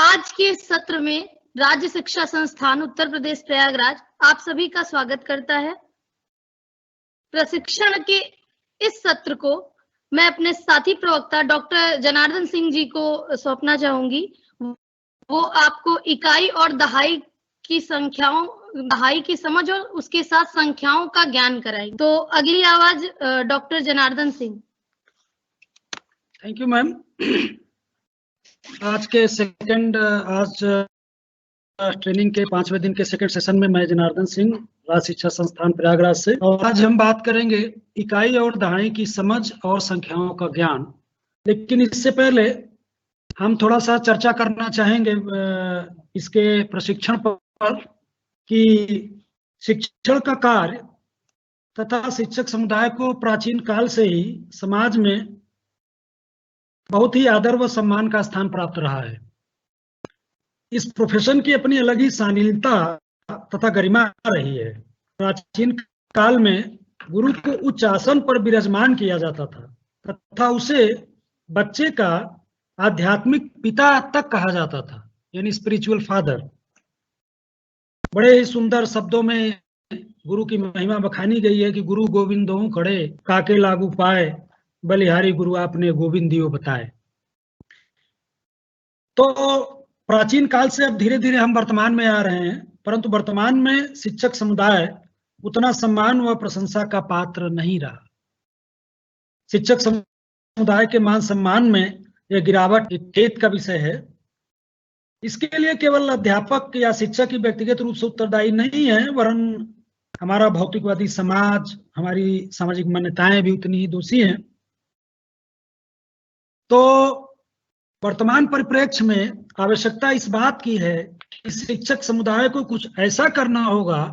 आज के इस सत्र में राज्य शिक्षा संस्थान उत्तर प्रदेश प्रयागराज आप सभी का स्वागत करता है। प्रशिक्षण के इस सत्र को मैं अपने साथी प्रवक्ता डॉक्टर जनार्दन सिंह जी को सौंपना चाहूंगी। वो आपको इकाई और दहाई की समझ और उसके साथ संख्याओं का ज्ञान कराएंगे। तो अगली आवाज doctor Janardan Singh. Thank you ma'am. आज ट्रेनिंग के 5वें दिन के सेकंड सेशन में मैं जनार्दन सिंह राज्य शिक्षा संस्थान प्रयागराज से, और आज हम बात करेंगे इकाई और दहाई की समझ और संख्याओं का ज्ञान। लेकिन इससे पहले हम थोड़ा सा चर्चा करना चाहेंगे इसके प्रशिक्षण पर कि शिक्षण का कार्य तथा शिक्षक समुदाय को प्राचीन काल से ही समाज में बहुत ही आदर व सम्मान का स्थान प्राप्त रहा है। इस प्रोफेशन की अपनी अलग ही शालीनता तथा गरिमा रही है। प्राचीन काल में गुरु को उच्च आसन पर विराजमान किया जाता था तथा उसे बच्चे का आध्यात्मिक पिता तक कहा जाता था, यानी स्पिरिचुअल फादर। बड़े ही सुंदर शब्दों में गुरु की महिमा बखानी गई है कि गुरु गोविंदों खड़े काके लागू पाए, बलिहारी गुरु आपने गोविंदियो बताए। तो प्राचीन काल से अब धीरे धीरे हम वर्तमान में आ रहे हैं, परंतु वर्तमान में शिक्षक समुदाय उतना सम्मान व प्रशंसा का पात्र नहीं रहा। शिक्षक समुदाय के मान सम्मान में यह गिरावट एक खेद का विषय है। इसके लिए केवल अध्यापक या शिक्षक ही व्यक्तिगत रूप से उत्तरदायी नहीं है, वरन हमारा भौतिकवादी समाज, हमारी सामाजिक मान्यताएं भी उतनी ही दोषी हैं। तो वर्तमान परिप्रेक्ष्य में आवश्यकता इस बात की है कि शिक्षक समुदाय को कुछ ऐसा करना होगा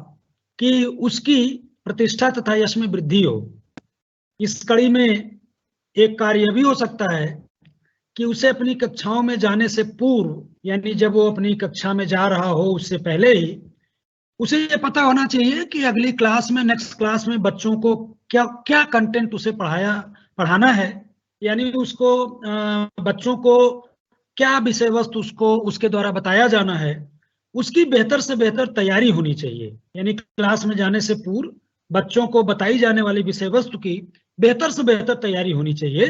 कि उसकी प्रतिष्ठा तथा यश में वृद्धि हो। इस कड़ी में एक कार्य भी हो सकता है कि उसे अपनी कक्षाओं में जाने से पूर्व, यानी जब वो अपनी कक्षा में जा रहा हो उससे पहले ही उसे ये पता होना चाहिए कि अगली क्लास में, नेक्स्ट क्लास में बच्चों को क्या क्या कंटेंट उसे पढ़ाना है, यानी उसको बच्चों को क्या विषय वस्तु उसके द्वारा बताया जाना है, उसकी बेहतर से बेहतर तैयारी होनी चाहिए। यानी क्लास में जाने से पूर्व बच्चों को बताई जाने वाली विषय वस्तु की बेहतर से बेहतर तैयारी होनी चाहिए,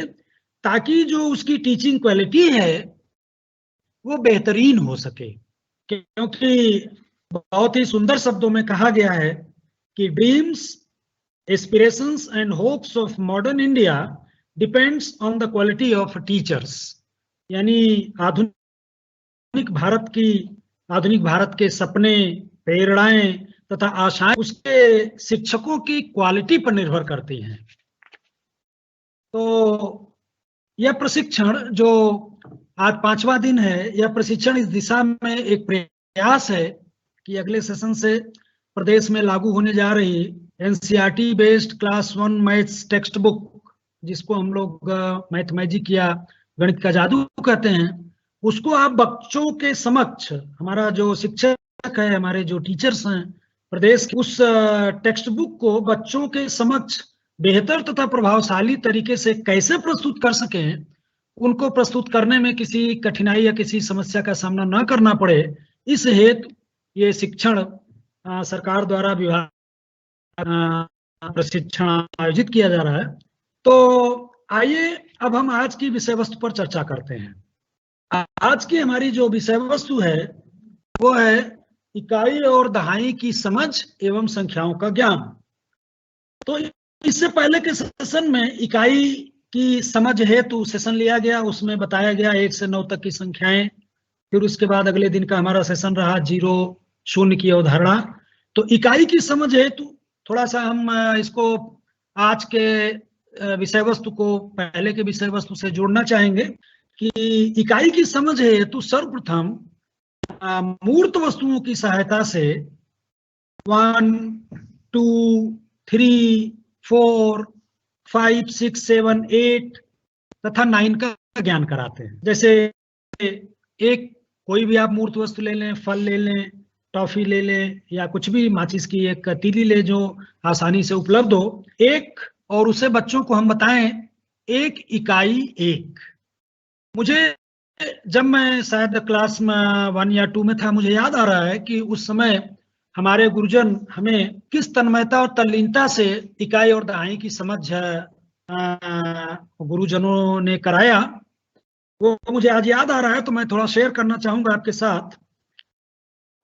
ताकि जो उसकी टीचिंग क्वालिटी है वो बेहतरीन हो सके। क्योंकि बहुत ही सुंदर शब्दों में कहा गया है कि dreams, aspirations and hopes of modern India depends on the quality of teachers. यानी आधुनिक भारत के सपने, प्रेरणाएं तथा आशाएं उसके शिक्षकों की क्वालिटी पर निर्भर करती हैं। तो यह प्रशिक्षण जो आज 5वां दिन है, यह प्रशिक्षण इस दिशा में एक प्रयास है कि अगले सेशन से प्रदेश में लागू होने जा रही NCERT based class 1 maths text book, जिसको हम लोग मैथ मैजिक या गणित का जादू कहते हैं, उसको आप बच्चों के समक्ष, हमारा जो शिक्षक है, हमारे जो टीचर्स हैं प्रदेश के, उस टेक्स्ट बुक को बच्चों के समक्ष बेहतर तथा प्रभावशाली तरीके से कैसे प्रस्तुत कर सकें, उनको प्रस्तुत करने में किसी कठिनाई या किसी समस्या का सामना न करना पड़े, इस हेतु ये शिक्षण सरकार द्वारा विभाग प्रशिक्षण आयोजित किया जा रहा है। तो आइए अब हम आज की विषय वस्तु पर चर्चा करते हैं। आज की हमारी जो विषय वस्तु है वो है इकाई और दहाई की समझ एवं संख्याओं का ज्ञान। तो इससे पहले के सेशन में इकाई की समझ हेतु सेशन लिया गया, उसमें बताया गया 1 से 9 तक की संख्याएं। फिर उसके बाद अगले दिन का हमारा सेशन रहा 0 0 की अवधारणा। तो इकाई की समझ हेतु थोड़ा सा हम इसको आज के विषय वस्तु को पहले के विषय वस्तु से जोड़ना चाहेंगे कि इकाई की समझ हेतु सर्वप्रथम मूर्त वस्तुओं की सहायता से 1 2 3 4 5 6 7 8 तथा 9 का ज्ञान कराते हैं। जैसे एक कोई भी आप मूर्त वस्तु ले लें, फल ले लें, टॉफी ले लें, या कुछ भी माचिस की एक तीली ले जो आसानी से उपलब्ध हो, एक, और उसे बच्चों को हम बताएं 1 इकाई 1। मुझे जब मैं शायद क्लास में 1 या 2 में था, मुझे याद आ रहा है कि उस समय हमारे गुरुजन हमें किस तन्मयता और तल्लीनता से इकाई और दहाई की समझ गुरुजनों ने कराया, वो मुझे आज याद आ रहा है। तो मैं थोड़ा शेयर करना चाहूंगा आपके साथ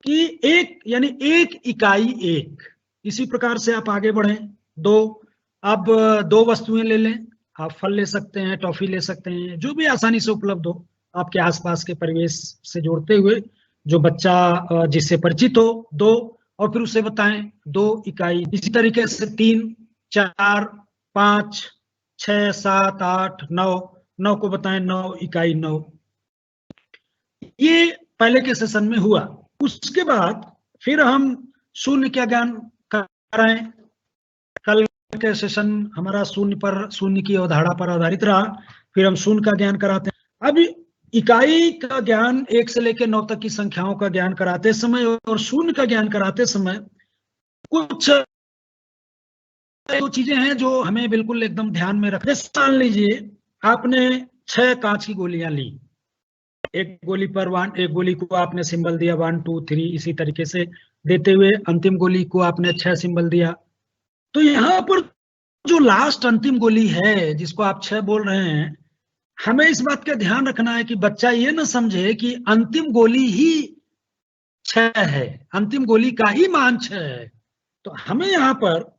कि एक यानी एक इकाई एक, इसी प्रकार से आप आगे बढ़ें। दो, अब दो वस्तुएं ले लें, आप फल ले सकते हैं, टॉफी ले सकते हैं, जो भी आसानी से उपलब्ध हो आपके आसपास के परिवेश से जोड़ते हुए, जो बच्चा जिससे परिचित हो, दो, और फिर उसे बताएं 2 इकाई। इसी तरीके से 3, 4, 5, 6, 7, 8, 9 को बताएं 9 इकाई 9। ये पहले के सेशन में हुआ। उसके बाद फिर हम शून्य का ज्ञान कराएं। कल के सेशन हमारा शून्य की अवधारणा पर आधारित रहा। फिर हम शून्य का ज्ञान कराते हैं। अब इकाई का ज्ञान 1 से लेकर 9 तक की संख्याओं का ज्ञान कराते समय और शून्य का ज्ञान कराते समय कुछ दो चीजें हैं जो हमें बिल्कुल एकदम ध्यान में रखना। मान लीजिए आपने 6 कांच की गोलियां ली, एक गोली पर 1, एक गोली को आपने सिंबल दिया 1, 2, 3, इसी तरीके से देते हुए अंतिम गोली को आपने 6 सिंबल दिया। तो यहाँ पर जो लास्ट अंतिम गोली है जिसको आप 6 बोल रहे हैं, हमें इस बात का ध्यान रखना है कि बच्चा ये ना समझे कि अंतिम गोली ही 6 है, अंतिम गोली का ही मान 6 है। तो हमें यहाँ पर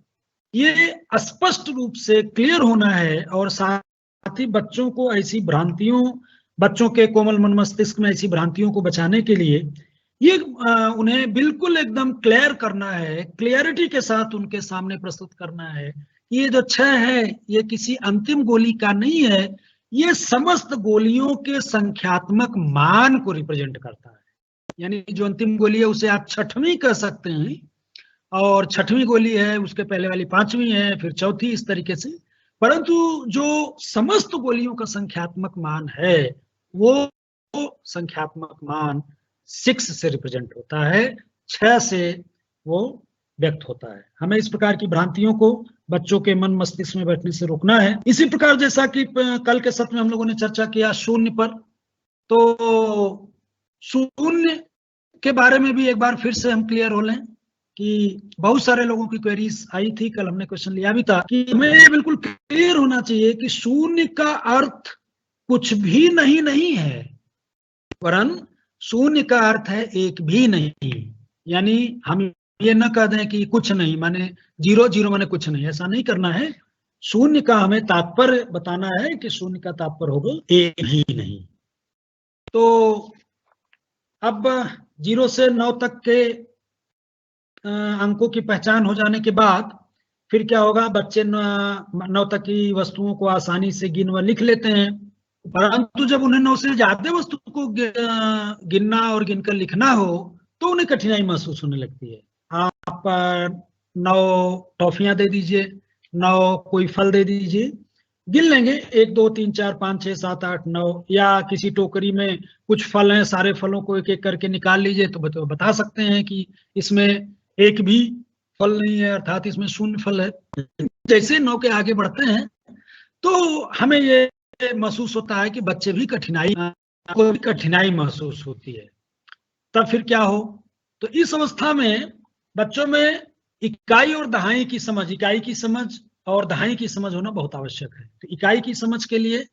ये स्पष्ट रूप से क्लियर होना है और साथ ही बच्चों को ऐसी भ्रांतियों, बच्चों के कोमल मन मस्तिष्क में ऐसी भ्रांतियों को बचाने के लिए ये उन्हें बिल्कुल एकदम क्लियर करना है, क्लियरिटी के साथ उनके सामने प्रस्तुत करना है। ये जो 6 है ये किसी अंतिम गोली का नहीं है, ये समस्त गोलियों के संख्यात्मक मान को रिप्रेजेंट करता है। यानी जो अंतिम गोली है उसे आप 6वीं कह सकते हैं, और 6वीं गोली है उसके पहले वाली 5वीं है, फिर 4थी, इस तरीके से। परंतु जो समस्त गोलियों का संख्यात्मक मान है वो संख्यात्मक मान 6 से रिप्रेजेंट होता है, 6 से वो व्यक्त होता है। हमें इस प्रकार की भ्रांतियों को बच्चों के मन मस्तिष्क में बैठने से रोकना है। इसी प्रकार जैसा कि कल के सत्र में हम लोगों ने चर्चा किया शून्य पर, तो शून्य के बारे में भी एक बार फिर से हम क्लियर हो लें कि बहुत सारे लोगों की क्वेरीज आई थी, कल हमने क्वेश्चन लिया भी था कि हमें बिल्कुल क्लियर होना चाहिए कि शून्य का अर्थ कुछ भी नहीं है, वरन शून्य का अर्थ है एक भी नहीं। यानी हम ये न कह दें कि कुछ नहीं माने 0 माने कुछ नहीं, ऐसा नहीं करना है। शून्य का हमें तात्पर्य बताना है कि शून्य का तात्पर्य होगा एक ही नहीं। तो अब 0 से 9 तक के अंकों की पहचान हो जाने के बाद फिर क्या होगा, बच्चे 9 तक की वस्तुओं को आसानी से गिन व लिख लेते हैं। परंतु जब उन्हें 9 से ज्यादा वस्तु को गिनना और गिनकर लिखना हो तो उन्हें कठिनाई महसूस होने लगती है। आप 9 टॉफियां दे दीजिए, 9 कोई फल दे दीजिए, गिन लेंगे 1, 2, 3, 4, 5, 6, 7, 8, 9। या किसी टोकरी में कुछ फल हैं, सारे फलों को एक एक करके निकाल लीजिए तो बता सकते हैं कि इसमें एक भी फल नहीं है, अर्थात इसमें शून्य फल है। जैसे 9 के आगे बढ़ते हैं तो हमें ये महसूस होता है कि बच्चे भी कठिनाई महसूस होती है। तब फिर क्या हो, तो इस अवस्था में बच्चों में इकाई और दहाई की समझ, इकाई की समझ और दहाई की समझ होना बहुत आवश्यक है। तो इकाई की समझ के लिए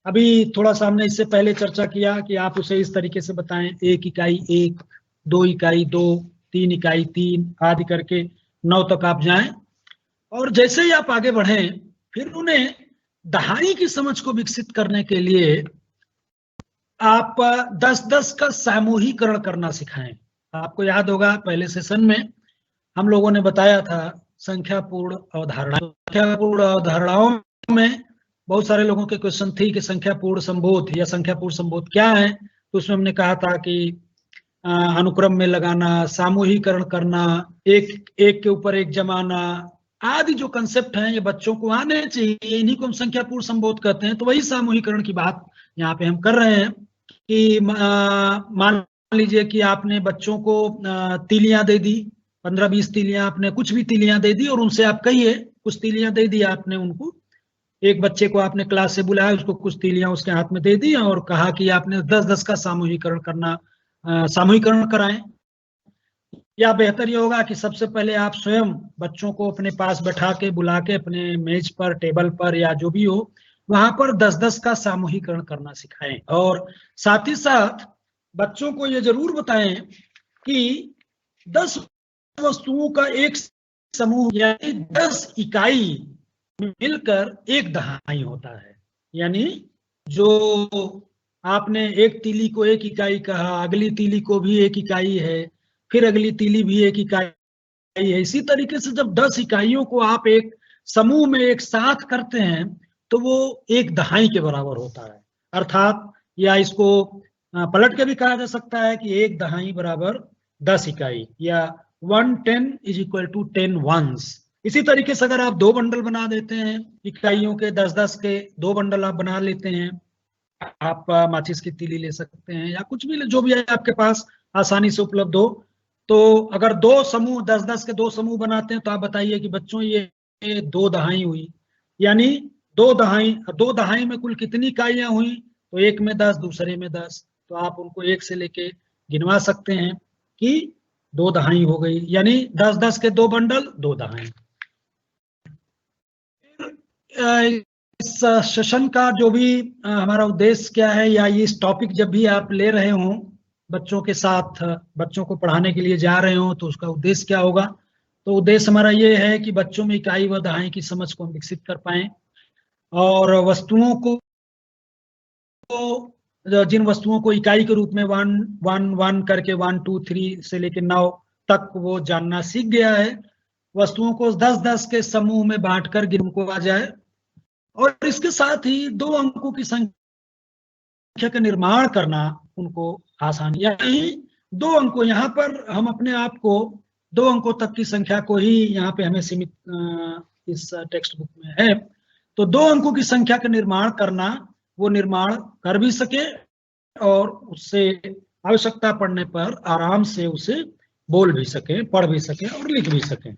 अभी थोड़ा सा हमने इससे पहले चर्चा किया कि आप उसे इस तरीके से बताएं, 1 इकाई 1, 2 इकाई 2, 3 इकाई 3 आदि करके 9 तक आप जाएं। और जैसे ही आप आगे बढ़ें फिर उन्हें दहाई की समझ को विकसित करने के लिए आप 10-10 का सामूहिकरण करना सिखाएं। आपको याद होगा पहले सेशन में हम लोगों ने बताया था संख्यापूर्ण अवधारणा। संख्यापूर्ण अवधारणाओं में बहुत सारे लोगों के क्वेश्चन थी कि संख्यापूर्ण संबोध या संख्यापूर्ण संबोध क्या है। तो उसमें हमने कहा था कि अनुक्रम में लगाना, सामूहिकरण करना, एक के ऊपर एक जमाना आदि जो कंसेप्ट हैं ये बच्चों को आने चाहिए। इन्हीं को हम संख्यापूर्ण संबोध कहते हैं। तो वही सामूहिकरण की बात यहाँ पे हम कर रहे हैं कि मान लीजिए कि आपने बच्चों को तीलियां दे दी, 15-20 तीलियां, आपने कुछ भी तीलियां दे दी और उनसे आप कहिए, कुछ तीलियां दे दी आपने उनको, एक बच्चे को आपने क्लास से बुलाया, उसको कुछ तीलियां उसके हाथ में दे दी और कहा कि आपने 10-10 का सामूहिकरण कराएं। या बेहतर ये होगा कि सबसे पहले आप स्वयं बच्चों को अपने पास बैठा के बुला के अपने मेज पर, टेबल पर या जो भी हो, वहां पर 10-10 का सामूहिकरण करना सिखाएं। और साथ ही साथ बच्चों को ये जरूर बताएं कि 10 वस्तुओं का एक समूह यानी 10 इकाई मिलकर एक दहाई होता है। यानी जो आपने एक तीली को एक इकाई कहा, अगली तीली को भी एक इकाई है, फिर अगली तीली भी एक इकाई है। इसी तरीके से जब 10 इकाइयों को आप एक समूह में एक साथ करते हैं तो वो एक दहाई के बराबर होता है। अर्थात या इसको पलट के भी कहा जा सकता है कि एक दहाई बराबर 10 इकाई, या 1/10 इज इक्वल टू 10 वंस। इसी तरीके से अगर आप 2 बंडल बना देते हैं इकाइयों के, 10-10 के 2 बंडल आप बना लेते हैं, आप माचिस की तीली ले सकते हैं या कुछ भी जो भी है आपके पास आसानी से उपलब्ध हो। तो अगर 2 समूह 10-10 के 2 समूह बनाते हैं तो आप बताइए कि बच्चों ये 2 दहाई हुई, यानी 2 दहाई में कुल कितनी इकाइयां हुई? तो एक में 10, दूसरे में 10, तो आप उनको एक से लेके गिनवा सकते हैं कि 2 दहाई हो गई, यानी 10-10 के 2 बंडल 2 दहाई। इस सेशन का जो भी हमारा उद्देश्य क्या है, या ये इस टॉपिक जब भी आप ले रहे हो बच्चों के साथ, बच्चों को पढ़ाने के लिए जा रहे हो, तो उसका उद्देश्य क्या होगा? तो उद्देश्य हमारा ये है कि बच्चों में इकाई व दहाई की समझ को हम विकसित कर पाएं और वस्तुओं को, जिन वस्तुओं को इकाई के रूप में 1 करके 1 2 3 से लेकर 9 तक वो जानना सीख गया है, वस्तुओं को 10-10 के समूह में बांटकर गिनने को आ जाए। और इसके साथ ही 2 अंकों की संख्या का निर्माण करना उनको आसान, यानी 2 अंकों, यहाँ पर हम अपने आप को 2 अंकों तक की संख्या को ही यहाँ पे हमें सीमित इस टेक्स्ट बुक में है, तो 2 अंकों की संख्या का निर्माण करना, वो निर्माण कर भी सके और उससे आवश्यकता पड़ने पर आराम से उसे बोल भी सके, पढ़ भी सके और लिख भी सके।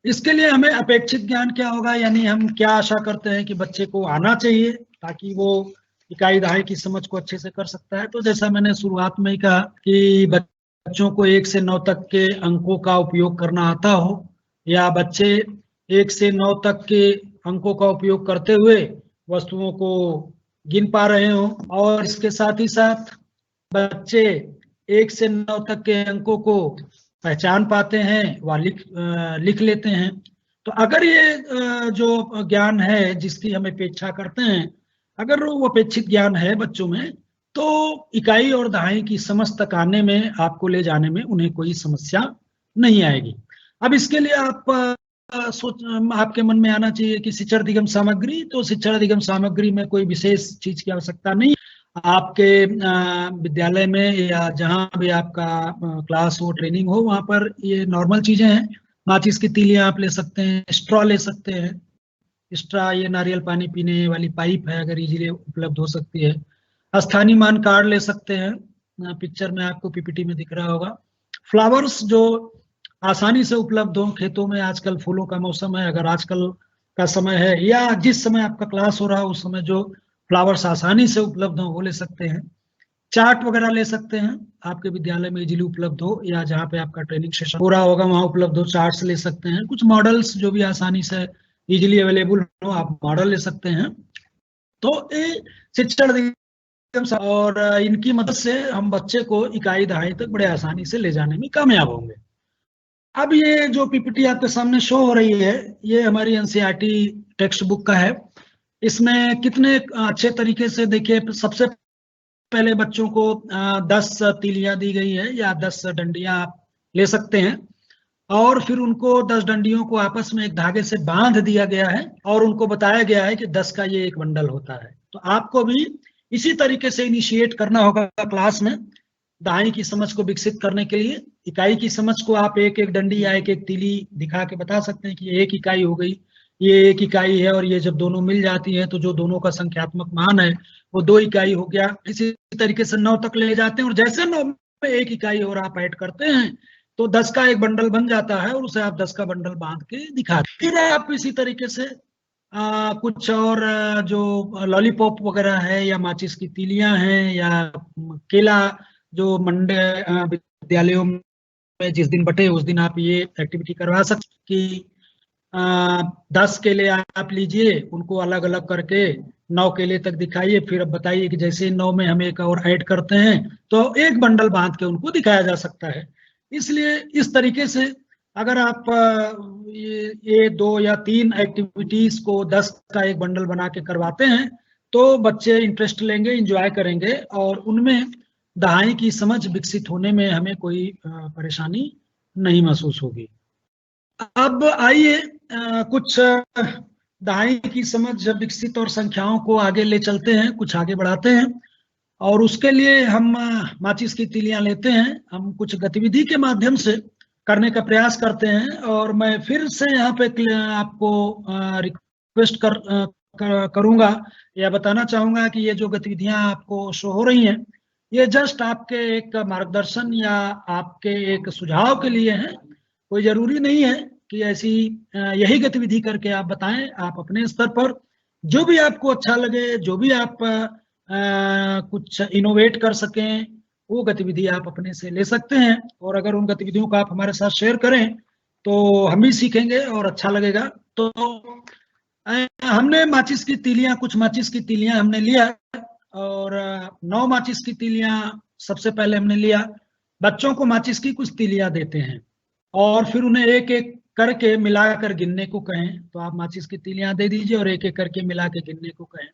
इसके लिए हमें अपेक्षित ज्ञान क्या होगा, यानी हम क्या आशा करते हैं कि बच्चे को आना चाहिए ताकि वो इकाई दहाई की समझ को अच्छे से कर सकता है। तो जैसा मैंने शुरुआत में ही कहा कि बच्चों को 1 से 9 तक के अंकों का उपयोग करना आता हो, या बच्चे 1 से 9 तक के अंकों का उपयोग करते हुए वस्तुओं को गिन पा रहे हो, और इसके साथ ही साथ बच्चे 1 से 9 तक के अंकों को पहचान पाते हैं व लिख लेते हैं। तो अगर ये जो ज्ञान है जिसकी हम अपेक्षा करते हैं, अगर वो अपेक्षित ज्ञान है बच्चों में, तो इकाई और दहाई की समझ तक आने में, आपको ले जाने में उन्हें कोई समस्या नहीं आएगी। अब इसके लिए आपके मन में आना चाहिए कि शिक्षण अधिगम सामग्री, तो शिक्षण अधिगम सामग्री में कोई विशेष चीज की आवश्यकता नहीं। आपके विद्यालय में या जहां भी आपका क्लास हो, ट्रेनिंग हो, वहां पर ये नॉर्मल चीजें हैं। माचिस की तीलियां आप ले सकते हैं, स्ट्रॉ ले सकते हैं, स्ट्रॉ ये नारियल पानी पीने वाली पाइप है, अगर इजीली उपलब्ध हो सकती है। स्थानीय मान कार्ड ले सकते हैं, पिक्चर में आपको पीपीटी में दिख रहा होगा। फ्लावर्स जो आसानी से उपलब्ध हो, खेतों में आजकल फूलों का मौसम है, अगर आजकल का समय है या जिस समय आपका क्लास हो रहा है उस समय जो फ्लावर्स आसानी से उपलब्ध हो वो ले सकते हैं। चार्ट वगैरह ले सकते हैं, आपके विद्यालय में इजीली उपलब्ध हो या जहाँ पे आपका ट्रेनिंग सेशन हो रहा होगा वहाँ उपलब्ध हो, चार्ट्स ले सकते हैं। कुछ मॉडल्स जो भी आसानी से इजीली अवेलेबल हो, आप मॉडल ले सकते हैं। तो ये शिक्षण और इनकी मदद से हम बच्चे को इकाई दहाई तक बड़े आसानी से ले जाने में कामयाब होंगे। अब ये जो पीपीटी आपके सामने शो हो रही है, ये हमारी एनसीईआरटी टेक्स्ट बुक का है। इसमें कितने अच्छे तरीके से देखिए, सबसे पहले बच्चों को 10 तीलियां दी गई है या 10 डंडियां आप ले सकते हैं, और फिर उनको 10 डंडियों को आपस में एक धागे से बांध दिया गया है और उनको बताया गया है कि 10 का ये एक बंडल होता है। तो आपको भी इसी तरीके से इनिशिएट करना होगा क्लास में दहाई की समझ को विकसित करने के लिए। इकाई की समझ को आप एक एक डंडी या एक एक तीली दिखा के बता सकते हैं कि ये एक इकाई हो गई, ये एक इकाई है, और ये जब दोनों मिल जाती है तो जो दोनों का संख्यात्मक मान है वो 2 इकाई हो गया। इसी तरीके से 9 तक ले जाते हैं, और जैसे 9 में 1 इकाई और आप ऐड करते हैं तो 10 का एक बंडल बन जाता है, और उसे आप 10 का बंडल बांध के दिखाते। फिर आप इसी तरीके से कुछ और जो लॉलीपॉप वगैरह है या माचिस की तीलियां हैं या केला, जो मंडे विद्यालयों में जिस दिन बटे उस दिन आप ये एक्टिविटी करवा सकते कि 10 केले आप लीजिए, उनको अलग अलग करके 9 केले तक दिखाइए, फिर अब बताइए कि जैसे 9 में हम एक और ऐड करते हैं तो एक बंडल बांध के उनको दिखाया जा सकता है। इसलिए इस तरीके से अगर आप ये 2 या 3 एक्टिविटीज को 10 का एक बंडल बना के करवाते हैं तो बच्चे इंटरेस्ट लेंगे, इंजॉय करेंगे और उनमें दहाई की समझ विकसित होने में हमें कोई परेशानी नहीं महसूस होगी। अब आइए कुछ दहाई की समझ विकसित और संख्याओं को आगे ले चलते हैं, कुछ आगे बढ़ाते हैं और उसके लिए हम माचिस की तीलियां लेते हैं, हम कुछ गतिविधि के माध्यम से करने का प्रयास करते हैं। और मैं फिर से यहाँ पे आपको रिक्वेस्ट करूंगा या बताना चाहूंगा कि ये जो गतिविधियां आपको शो हो रही हैं ये जस्ट आपके एक मार्गदर्शन या आपके एक सुझाव के लिए है। कोई जरूरी नहीं है कि ऐसी यही गतिविधि करके आप बताएं। आप अपने स्तर पर जो भी आपको अच्छा लगे, जो भी आप कुछ इनोवेट कर सकें, वो गतिविधि आप अपने से ले सकते हैं। और अगर उन गतिविधियों को आप हमारे साथ शेयर करें तो हम भी सीखेंगे और अच्छा लगेगा। तो हमने माचिस की तीलियां, कुछ माचिस की तीलियां हमने लिया और 9 माचिस की तीलियां सबसे पहले हमने लिया। बच्चों को माचिस की कुछ तीलियां देते हैं और फिर उन्हें एक एक करके मिलाकर गिनने को कहें। तो आप माचिस की तीलियां दे दीजिए और एक एक करके मिला के गिनने को कहें।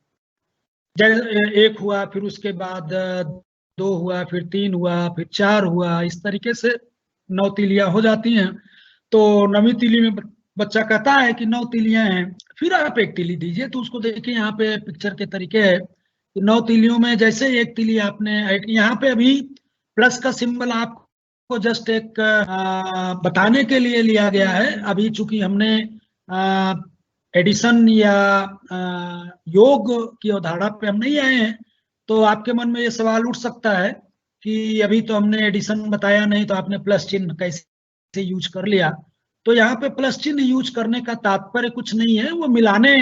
जैसे 1 हुआ, फिर उसके बाद 2 हुआ, फिर 3 हुआ, फिर 4 हुआ, इस तरीके से 9 तीलियां हो जाती हैं। तो 9वीं तीली में बच्चा कहता है कि 9 तीलियां हैं, फिर आप एक तीली दीजिए। तो उसको देखिए यहाँ पे पिक्चर के तरीके है कि 9 तीलियों में जैसे एक तीली आपने, यहाँ पे अभी प्लस का सिंबल आपको जस्ट एक बताने के लिए लिया गया है। अभी चूंकि हमने एडिशन या योग की अवधारणा पे हम नहीं आए हैं तो आपके मन में ये सवाल उठ सकता है कि अभी तो हमने एडिशन बताया नहीं तो आपने प्लस चिन्ह कैसे यूज कर लिया। तो यहाँ पे प्लस चिन्ह यूज करने का तात्पर्य कुछ नहीं है, वो मिलाने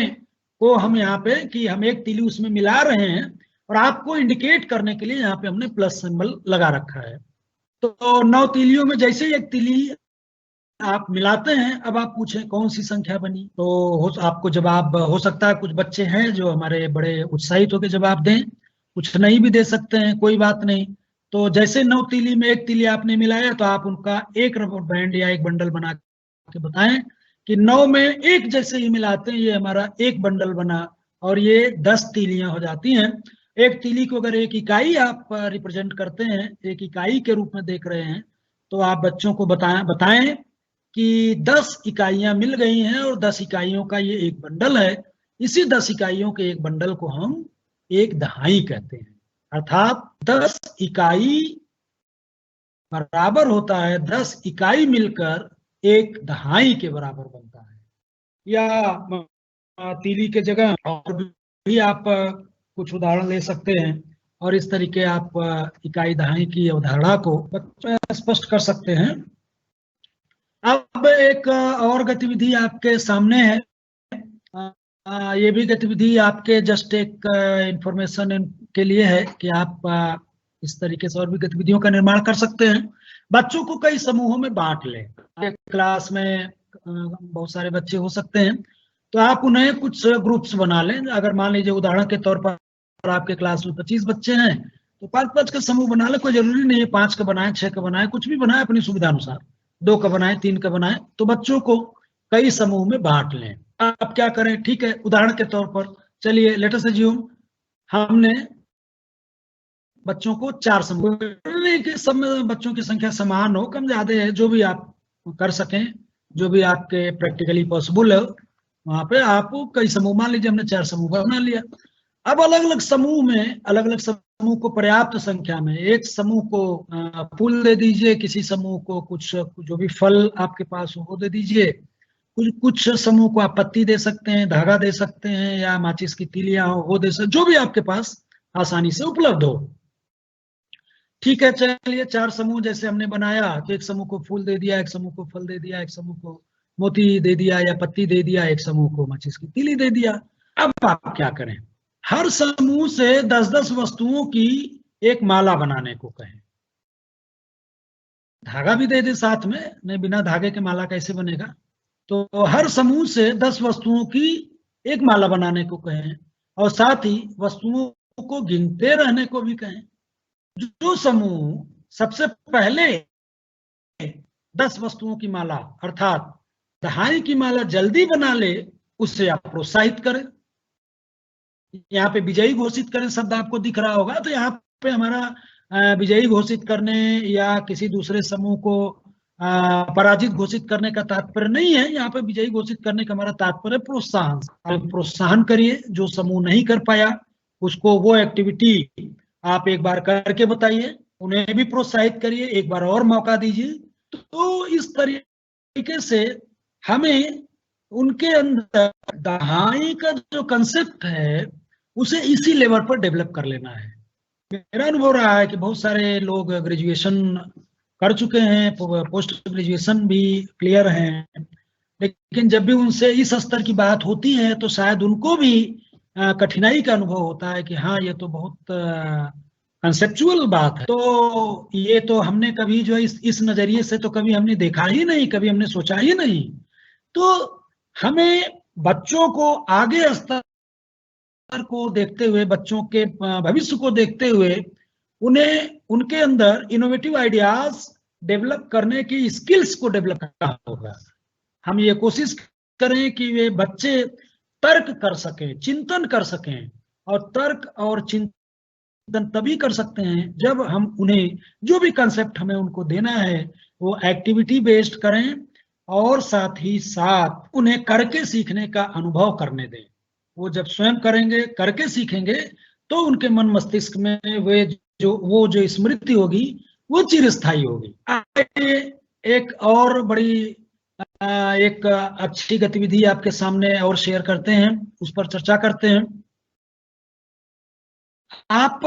को हम यहाँ पे कि हम एक तीली उसमें मिला रहे हैं और आपको इंडिकेट करने के लिए यहाँ पे हमने प्लस सिंबल लगा रखा है। तो 9 तीलियों में जैसे ही एक तीली आप मिलाते हैं, अब आप पूछें कौन सी संख्या बनी, तो आपको जवाब हो सकता है, कुछ बच्चे हैं जो हमारे बड़े उत्साहित होकर जवाब दें, कुछ नहीं भी दे सकते हैं, कोई बात नहीं। तो जैसे 9 तीली में एक तीली आपने मिलाया तो आप उनका एक रबर बैंड या एक बंडल बना के बताएं कि 9 में एक जैसे ही मिलाते हैं ये हमारा एक बंडल बना और ये 10 तीलियां हो जाती हैं। एक तीली को अगर एक इकाई आप रिप्रेजेंट करते हैं, एक इकाई के रूप में देख रहे हैं, तो आप बच्चों को बताएं कि 10 इकाइयां मिल गई हैं और 10 इकाइयों का ये एक बंडल है। इसी 10 इकाइयों के एक बंडल को हम एक दहाई कहते हैं। अर्थात 10 इकाई बराबर होता है 10 इकाई मिलकर एक दहाई के बराबर बनता है। या तीली के जगह और भी आप कुछ उदाहरण ले सकते हैं और इस तरीके आप इकाई दहाई की अवधारणा को स्पष्ट कर सकते हैं। अब एक और गतिविधि आपके सामने है। ये भी गतिविधि आपके जस्ट एक इंफॉर्मेशन के लिए है कि आप इस तरीके से और भी गतिविधियों का निर्माण कर सकते हैं। बच्चों को कई समूहों में बांट लें। एक क्लास में बहुत सारे बच्चे हो सकते हैं तो आप उन्हें कुछ ग्रुप्स बना लें। अगर मान लीजिए उदाहरण के तौर पर आपके क्लास में 25 बच्चे हैं तो 5-5 का समूह बना लें। कोई जरूरी नहीं है 5 का बनाए, 6 का बनाए, कुछ भी बनाए अपनी सुविधा अनुसार, 2 का बनाए, 3 का बनाए। तो बच्चों को कई समूह में बांट लें। आप क्या करें, ठीक है, उदाहरण के तौर पर चलिए लेट अस अज्यूम हमने बच्चों को 4 समूह के सब बच्चों की संख्या समान हो, कम ज्यादा है, जो भी आप कर सकें, जो भी आपके प्रैक्टिकली पॉसिबल है वहां पे आप कई समूह, मान लीजिए हमने 4 समूह बना लिया। अब अलग अलग समूह में, अलग अलग समूह को पर्याप्त संख्या में, एक समूह को फूल दे दीजिए, किसी समूह को कुछ जो भी फल आपके पास हो वो दे दीजिए, कुछ समूह को आप पत्ती दे सकते हैं, धागा दे सकते हैं या माचिस की तीलियां हो वो दे सकते, जो भी आपके पास आसानी से उपलब्ध हो। ठीक है, चलिए 4 समूह जैसे हमने बनाया तो एक समूह को फूल दे दिया, एक समूह को फल दे दिया, एक समूह को मोती दे दिया या पत्ती दे दिया, एक समूह को माचिस की तीली दे दिया। अब आप क्या करें, हर समूह से 10-10 वस्तुओं की एक माला बनाने को कहें। धागा भी दे दे साथ में, नहीं बिना धागे के माला कैसे बनेगा। तो हर समूह से 10 वस्तुओं की एक माला बनाने को कहें, और साथ ही वस्तुओं को गिनते रहने को भी कहें। जो समूह सबसे पहले 10 वस्तुओं की माला अर्थात दहाई की माला जल्दी बना ले, उससे आप प्रोत्साहित करें। यहाँ पे विजयी घोषित करें शब्द आपको दिख रहा होगा, तो यहाँ पे हमारा विजयी घोषित करने या किसी दूसरे समूह को पराजित घोषित करने का तात्पर्य नहीं है। यहाँ पे विजयी घोषित करने का हमारा तात्पर्य प्रोत्साहन। प्रोत्साहन करिए, जो समूह नहीं कर पाया उसको वो एक्टिविटी आप एक बार करके बताइए, उन्हें भी प्रोत्साहित करिए, एक बार और मौका दीजिए। तो इस तरीके से हमें उनके अंदर दहाई का जो कंसेप्ट है उसे इसी लेवल पर डेवलप कर लेना है। मेरा अनुभव रहा है कि बहुत सारे लोग ग्रेजुएशन कर चुके हैं, पोस्ट ग्रेजुएशन भी क्लियर हैं, लेकिन जब भी उनसे इस स्तर की बात होती है तो शायद उनको भी कठिनाई का अनुभव होता है कि हाँ ये तो बहुत कंसेप्चुअल बात है। तो ये तो हमने कभी जो इस नजरिए से तो कभी हमने देखा ही नहीं, कभी हमने सोचा ही नहीं। तो हमें बच्चों को आगे स्तर को देखते हुए, बच्चों के भविष्य को देखते हुए उन्हें उनके अंदर इनोवेटिव आइडियाज डेवलप करने की स्किल्स को डेवलप करना होगा। हम ये कोशिश करें कि वे बच्चे तर्क कर सकें, चिंतन कर सकें, और तर्क और चिंतन तभी कर सकते हैं जब हम उन्हें जो भी कंसेप्ट हमें उनको देना है वो एक्टिविटी बेस्ड करें, और साथ ही साथ उन्हें करके सीखने का अनुभव करने दें। वो जब स्वयं करेंगे, करके सीखेंगे, तो उनके मन मस्तिष्क में वो जो स्मृति होगी वो चिरस्थायी होगी। एक और बड़ी एक अच्छी गतिविधि आपके सामने और शेयर करते हैं, उस पर चर्चा करते हैं। आप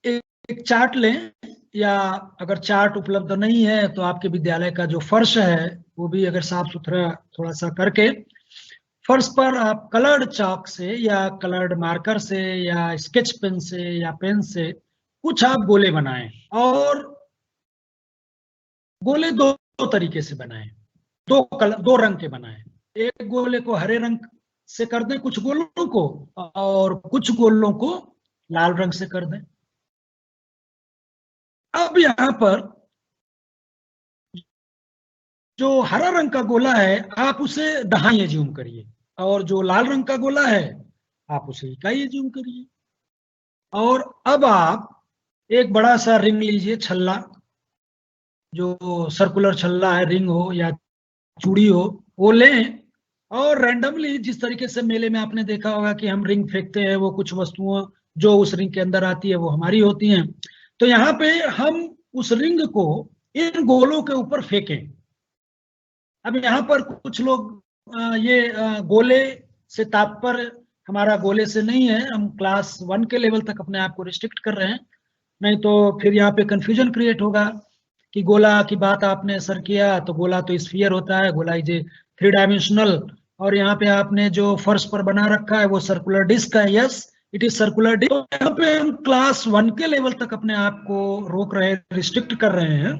एक चार्ट लें, या अगर चार्ट उपलब्ध नहीं है तो आपके विद्यालय का जो फर्श है वो भी अगर साफ सुथरा थोड़ा सा करके, फर्श पर आप कलर्ड चॉक से या कलर्ड मार्कर से या स्केच पेन से या पेन से कुछ आप गोले बनाएं, और गोले दो तरीके से बनाएं, दो रंग के बनाएं। एक गोले को हरे रंग से कर दें कुछ गोलों को, और कुछ गोलों को लाल रंग से कर दें। अब यहाँ पर जो हरा रंग का गोला है आप उसे दहाई एज्यूम करिए, और जो लाल रंग का गोला है आप उसे इकाई एज्यूम करिए। और अब आप एक बड़ा सा रिंग लीजिए, छल्ला, जो सर्कुलर छल्ला है, रिंग हो या चूड़ी हो, वो लें, और रैंडमली जिस तरीके से मेले में आपने देखा होगा कि हम रिंग फेंकते हैं, वो कुछ वस्तुओं जो उस रिंग के अंदर आती है वो हमारी होती हैं, तो यहाँ पे हम उस रिंग को इन गोलों के ऊपर फेंकें। अब यहाँ पर कुछ लोग ये गोले से तात्पर्य हमारा गोले से नहीं है, हम क्लास 1 के लेवल तक अपने आप को रिस्ट्रिक्ट कर रहे हैं, नहीं तो फिर यहाँ पे कंफ्यूजन क्रिएट होगा कि गोला की बात आपने सर किया तो गोला तो स्फीयर होता है, गोला इज ए 3 डायमेंशनल, और यहाँ पे आपने जो फर्श पर बना रखा है वो सर्कुलर डिस्क है। Yes, it is circular disc. तो यहाँ पे हम क्लास 1 के लेवल तक अपने आप को रोक रहे, रिस्ट्रिक्ट कर रहे हैं।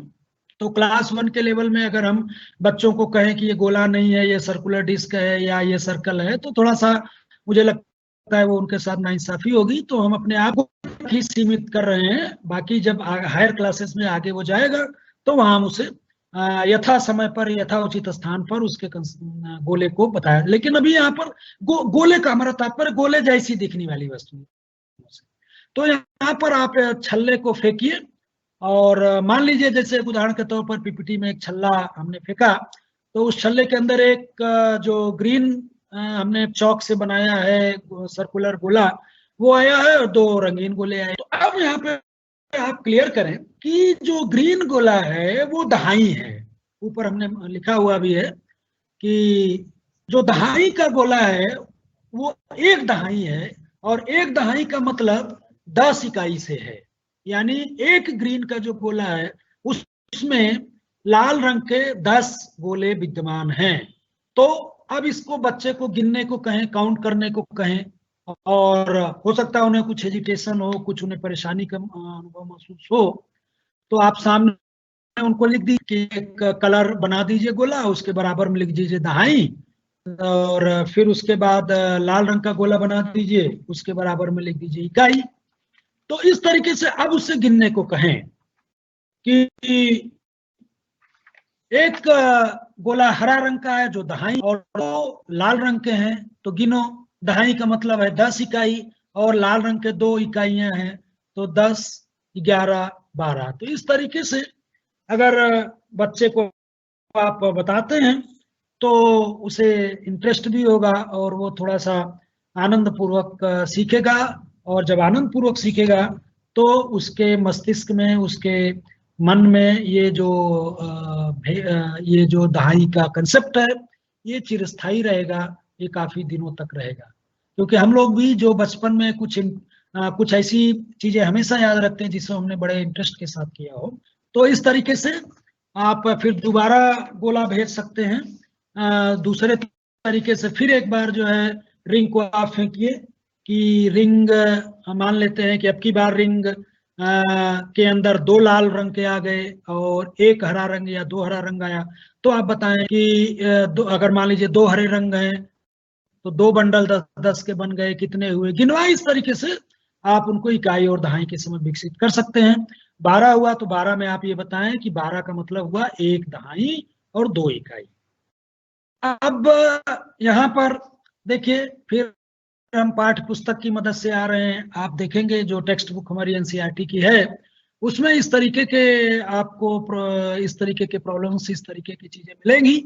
तो क्लास 1 के लेवल में अगर हम बच्चों को कहें कि ये गोला नहीं है, ये सर्कुलर डिस्क है या ये सर्कल है, तो थोड़ा सा मुझे लगता है वो उनके साथ नाइंसाफी होगी। तो हम अपने आप को ही सीमित कर रहे हैं, बाकी जब हायर क्लासेस में आगे वो जाएगा तो वहां हम उसे यथा समय पर, यथा उचित स्थान पर उसके गोले को बताया। लेकिन अभी यहाँ पर गोले का हमारा तात्पर्य गोले जैसी दिखने वाली वस्तु। तो यहाँ पर आप छल्ले को फेंकिए, और मान लीजिए जैसे उदाहरण के तौर पर पीपीटी में एक छल्ला हमने फेंका, तो उस छल्ले के अंदर एक जो ग्रीन हमने चौक से बनाया है सर्कुलर गोला वो आया है, और 2 रंगीन गोले आए। तो अब यहाँ पे आप क्लियर करें कि जो ग्रीन गोला है वो दहाई है। ऊपर हमने लिखा हुआ भी है कि जो दहाई का गोला है वो 1 दहाई है, और 1 दहाई का मतलब 10 इकाई से है, यानी 1 ग्रीन का जो गोला है उसमें लाल रंग के 10 गोले विद्यमान हैं। तो अब इसको बच्चे को गिनने को कहें, काउंट करने को कहें, और हो सकता है उन्हें कुछ हेजिटेशन हो, कुछ उन्हें परेशानी का अनुभव महसूस हो, तो आप सामने उनको लिख दीजिए, एक कलर बना दीजिए गोला, उसके बराबर में लिख दीजिए दहाई, और फिर उसके बाद लाल रंग का गोला बना दीजिए, उसके बराबर में लिख दीजिए इकाई। तो इस तरीके से अब उससे गिनने को कहें कि एक गोला हरा रंग का है जो दहाई, और दो लाल रंग के हैं तो गिनो, दहाई का मतलब है 10 इकाई, और लाल रंग के 2 इकाइयां हैं तो 10, 11, 12। तो इस तरीके से अगर बच्चे को आप बताते हैं तो उसे इंटरेस्ट भी होगा और वो थोड़ा सा आनंद पूर्वक सीखेगा, और जब आनंद पूर्वक सीखेगा तो उसके मस्तिष्क में, उसके मन में ये जो दहाई का कंसेप्ट है ये चिरस्थायी रहेगा, ये काफी दिनों तक रहेगा। क्योंकि हम लोग भी जो बचपन में कुछ ऐसी चीजें हमेशा याद रखते हैं जिसको हमने बड़े इंटरेस्ट के साथ किया हो। तो इस तरीके से आप फिर दोबारा गोला भेज सकते हैं। दूसरे तरीके से फिर एक बार जो है रिंग को आप फेंकिए कि रिंग, मान लेते हैं कि अब की बार रिंग के अंदर 2 लाल रंग के आ गए और 1 हरा रंग या 2 हरा रंग आया, तो आप बताएं कि अगर मान लीजिए 2 हरे रंग हैं तो 2 बंडल 10-10 के बन गए, कितने हुए गिनवाए। इस तरीके से आप उनको इकाई और दहाई के समय विकसित कर सकते हैं। 12 हुआ तो 12 में आप ये बताएं कि 12 का मतलब हुआ 1 दहाई और 2 इकाई। अब यहाँ पर देखिए, फिर हम पाठ्य पुस्तक की मदद से आ रहे हैं। आप देखेंगे जो टेक्स्ट बुक हमारी एनसीईआरटी की है उसमें इस तरीके के आपको इस तरीके के प्रॉब्लम्स, इस तरीके की चीजें मिलेंगी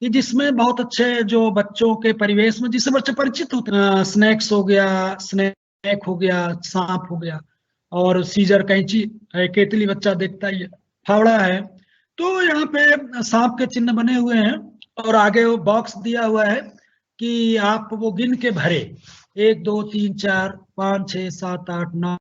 कि जिसमें बहुत अच्छे जो बच्चों के परिवेश में जिससे बच्चे परिचित होते हैं, स्नैक्स हो गया, स्नैक हो गया, सांप हो गया, और सीजर कैंची है, केतली बच्चा देखता ही है, फावड़ा है। तो यहाँ पे सांप के चिन्ह बने हुए हैं और आगे वो बॉक्स दिया हुआ है कि आप वो गिन के भरे, 1 2 3 4 5 6 7 8 9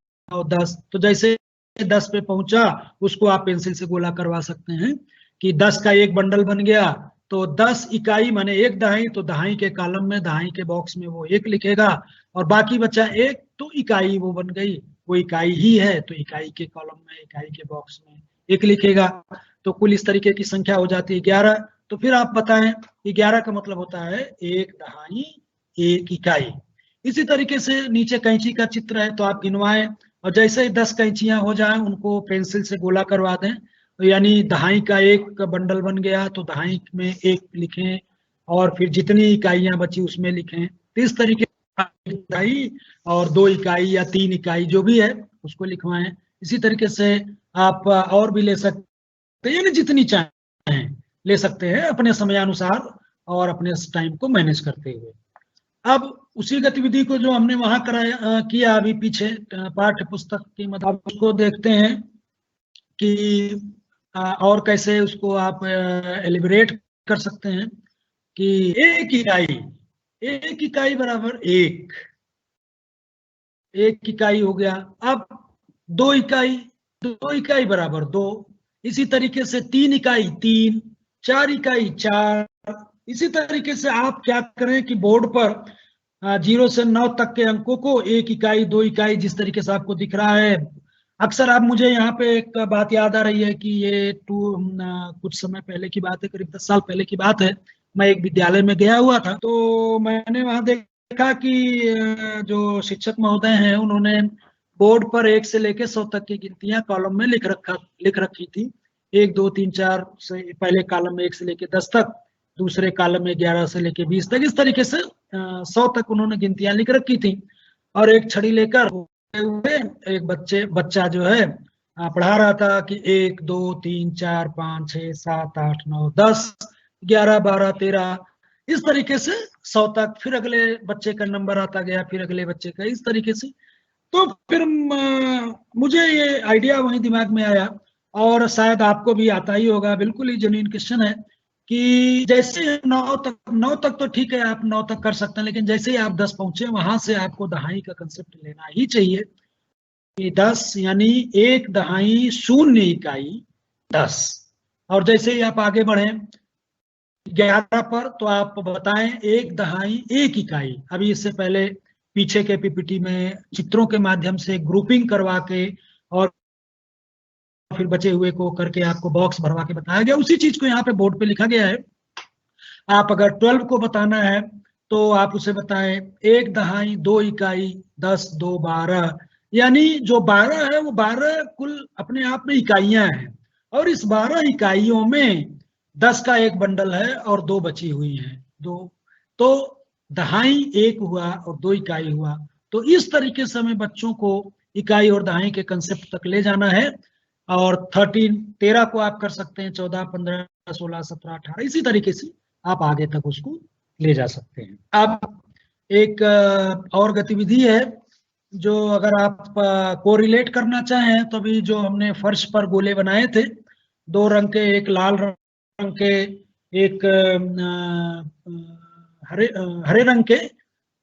10। तो जैसे 10 पे पहुंचा उसको आप पेंसिल से गोला करवा सकते हैं कि 10 का एक बंडल बन गया तो 10 इकाई माने 1 दहाई, तो दहाई के कॉलम में, दहाई के बॉक्स में वो 1 लिखेगा, और बाकी बचा 1 तो इकाई वो बन गई, वो इकाई ही है तो इकाई के कॉलम में, इकाई के बॉक्स में 1 लिखेगा। तो कुल इस तरीके की संख्या हो जाती है 11। तो फिर आप बताएं कि 11 का मतलब होता है 1 दहाई 1 इकाई। इसी तरीके से नीचे कैंची का चित्र है तो आप गिनवाएं, और जैसे ही 10 कैंचियां हो जाएं उनको पेंसिल से गोला करवा दें, तो यानी दहाई का 1 बंडल बन गया तो दहाई में 1 लिखें, और फिर जितनी इकाइयां बची उसमें लिखें। तो इस तरीके से इकाई और 2 इकाई या 3 इकाई जो भी है उसको लिखवाएं। इसी तरीके से आप और भी ले सकते हैं, यानी जितनी चाहें ले सकते हैं अपने समयानुसार और अपने टाइम को मैनेज करते हुए। अब उसी गतिविधि को जो हमने वहां कराया किया अभी पीछे पाठ्य पुस्तक की मदद, उसको देखते हैं कि और कैसे उसको आप एलिबरेट कर सकते हैं कि 1 इकाई बराबर 1 इकाई हो गया। अब 2 इकाई बराबर 2, इसी तरीके से 3 इकाई 3, 4 इकाई 4। इसी तरीके से आप क्या करें कि बोर्ड पर 0 से 9 तक के अंकों को 1 इकाई 2 इकाई जिस तरीके से आपको दिख रहा है। अक्सर आप, मुझे यहाँ पे एक बात याद आ रही है कि ये कुछ समय पहले की बात है, करीब 10 साल पहले की बात है। मैं एक विद्यालय में गया हुआ था तो मैंने वहां देखा कि जो शिक्षक महोदय हैं उन्होंने बोर्ड पर 1 से लेकर 100 तक की गिनतियां कॉलम में लिख रखी थी। 1 2 3 4 से पहले कॉलम में 1 से लेकर 10 तक, दूसरे कॉलम में 11 से लेकर 20 तक, इस तरीके से 100 तक उन्होंने गिनतियां लिख रखी थी। और एक छड़ी लेकर एक बच्चा जो है पढ़ा रहा था कि 1 2 3 4 5 6 7 8 9 10 11 12 13, इस तरीके से 100 तक। फिर अगले बच्चे का नंबर आता गया, फिर अगले बच्चे का, इस तरीके से। तो फिर मुझे ये आइडिया वही दिमाग में आया, और शायद आपको भी आता ही होगा, बिल्कुल ही जेन्युइन क्वेश्चन है कि जैसे 9 तक तो ठीक है, आप 9 तक कर सकते हैं, लेकिन जैसे ही आप 10 पहुंचे वहां से आपको दहाई का कंसेप्ट लेना ही चाहिए कि 10 यानी 1 दहाई 0 इकाई 10। और जैसे ही आप आगे बढ़े 11 पर तो आप बताएं 1 दहाई 1 इकाई। अभी इससे पहले पीछे के पीपीटी में चित्रों के माध्यम से ग्रुपिंग करवा के और फिर बचे हुए को करके आपको बॉक्स भरवा के बताया गया, उसी चीज को यहाँ पे बोर्ड पे लिखा गया है। आप अगर 12 को बताना है तो आप उसे बताएं 1 दहाई 2 इकाई 10 2 12, यानी जो 12 है वो 12 कुल अपने आप में इकाइयां हैं, और इस 12 इकाइयों में 10 का एक बंडल है और 2 बची हुई हैं, 2, तो दहाई 1 हुआ और 2 इकाई हुआ। तो इस तरीके से हमें बच्चों को इकाई और दहाई के कंसेप्ट तक ले जाना है। और 13 को आप कर सकते हैं 14 15 16 17 18, इसी तरीके से आप आगे तक उसको ले जा सकते हैं। अब एक और गतिविधि है जो अगर आप कोरिलेट करना चाहें तो अभी जो हमने फर्श पर गोले बनाए थे 2 रंग के, एक लाल रंग के, एक हरे रंग के,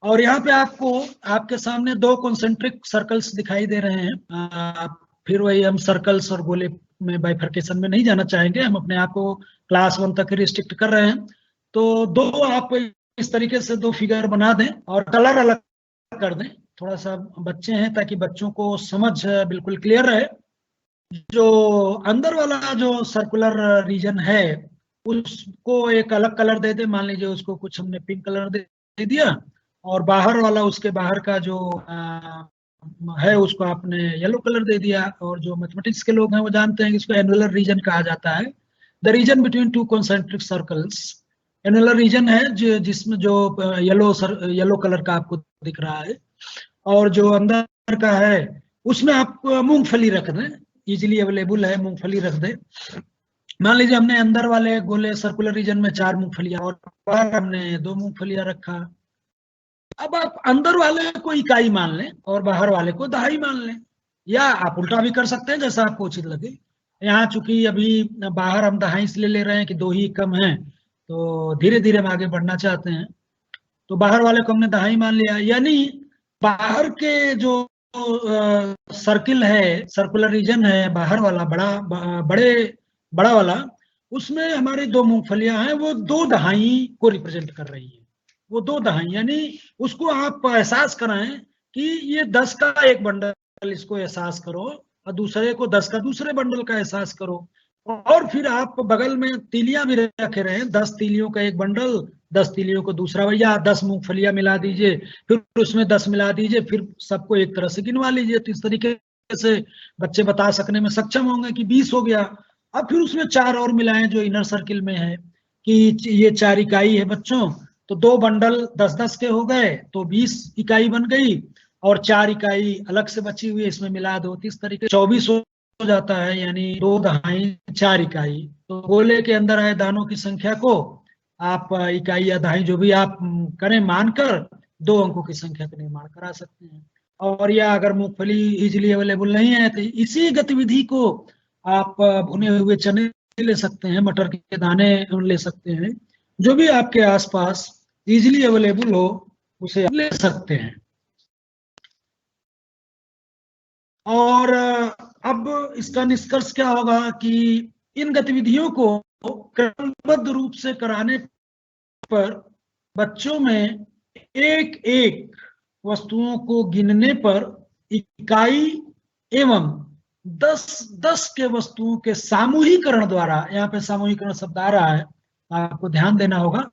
और यहाँ पे आपको आपके सामने 2 कॉन्सेंट्रिक सर्कल्स दिखाई दे रहे हैं। फिर वही हम सर्कल्स और गोले में बाइफर्केशन में नहीं जाना चाहेंगे, हम अपने आप को क्लास 1 तक रिस्ट्रिक्ट कर रहे हैं। तो 2 आप इस तरीके से 2 फिगर बना दें और कलर अलग कर दें, थोड़ा सा बच्चे हैं ताकि बच्चों को समझ बिल्कुल क्लियर रहे। जो अंदर वाला जो सर्कुलर रीजन है उसको एक अलग कलर दे दे, मान लीजिए उसको कुछ हमने पिंक कलर दे दिया, और बाहर वाला उसके बाहर का जो है उसको आपने येलो कलर दे दिया। और जो मैथमेटिक्स के लोग हैं वो जानते हैं कि इसको एनुलर रीजन कहा जाता है, the region between 2 concentric circles. Annular region है जिसमें जो येलो कलर का आपको दिख रहा है, और जो अंदर का है उसमें आप मूंगफली रख दें, इजीली अवेलेबल है, मूंगफली रख दें। मान लीजिए हमने अंदर वाले गोले सर्कुलर रीजन में 4 मूंगफलियां और बाहर हमने 2 मूंगफलियां रखा। अब आप अंदर वाले को इकाई मान लें और बाहर वाले को दहाई मान लें, या आप उल्टा भी कर सकते हैं जैसा आपको उचित लगे। यहाँ चूंकि अभी बाहर हम दहाई इसलिए ले रहे हैं कि 2 ही कम हैं, तो धीरे धीरे हम आगे बढ़ना चाहते हैं, तो बाहर वाले को हमने दहाई मान लिया। यानी बाहर के जो सर्किल है, सर्कुलर रीजन है बाहर वाला बड़ा वाला, उसमें हमारी 2 मूंगफलियां हैं, वो 2 दहाई को रिप्रेजेंट कर रही है। वो 2 दहाई, यानी उसको आप एहसास कराएं कि ये 10 का एक बंडल, इसको एहसास करो, और दूसरे को 10 का दूसरे बंडल का एहसास करो। और फिर आप बगल में तीलियां भी रखे रहे, 10 तीलियों का एक बंडल, 10 तीलियों को दूसरा, भैया 10 मूंगफलियां मिला दीजिए, फिर उसमें 10 मिला दीजिए, फिर सबको एक तरह से गिनवा लीजिए। तो इस तरीके से बच्चे बता सकने में सक्षम होंगे कि 20 हो गया। अब फिर उसमें 4 और मिलाएं जो इनर सर्किल में है कि ये 4 इकाई है बच्चों, तो 2 बंडल 10-10 के हो गए तो 20 इकाई बन गई, और 4 इकाई अलग से बची हुई है इसमें मिला दो, तो इस तरीके 24 हो जाता है, यानी 2 दहाई 4 इकाई। तो गोले के अंदर आए दानों की संख्या को आप इकाई या दहाई जो भी आप करें मानकर 2 अंकों की संख्या का निर्माण करा सकते हैं। और या अगर मूंगफली इजीली अवेलेबल नहीं है तो इसी गतिविधि को आप भुने हुए चने ले सकते हैं, मटर के दाने ले सकते हैं, जो भी आपके आसपास इजीली अवेलेबल हो उसे ले सकते हैं। और अब इसका निष्कर्ष क्या होगा कि इन गतिविधियों को क्रमबद्ध रूप से कराने पर बच्चों में एक एक वस्तुओं को गिनने पर इकाई एवं 10 के वस्तुओं के सामूहिकरण द्वारा, यहाँ पे सामूहिकरण शब्द आ रहा है, आपको ध्यान देना होगा,